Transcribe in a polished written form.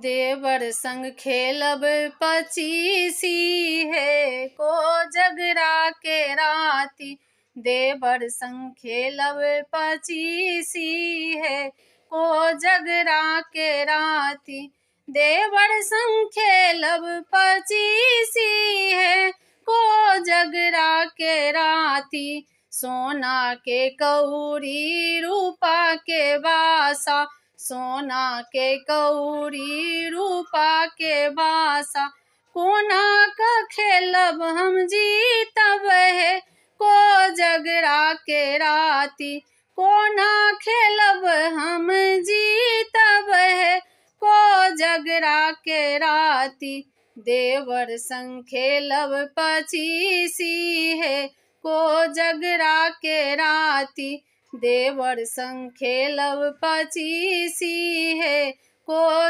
देवर संग खेलब पचीसी है, को जगरा के राती। देवर संग खेलब पचीसी है, को जगरा के राती। देवर संग खेलब पचीसी है, को जगरा के राती। सोना के कौड़ी रूपा के बासा, सोना के कौड़ी रूपा के बासा। कोना का खेलब हम जीतब है, को जगरा के राती। कोना खेलब हम जीतब है, को जगरा के राती। देवर संग खेलब पचीसी है, को जगरा के राती। देवर संग खेलब पचीसी है, को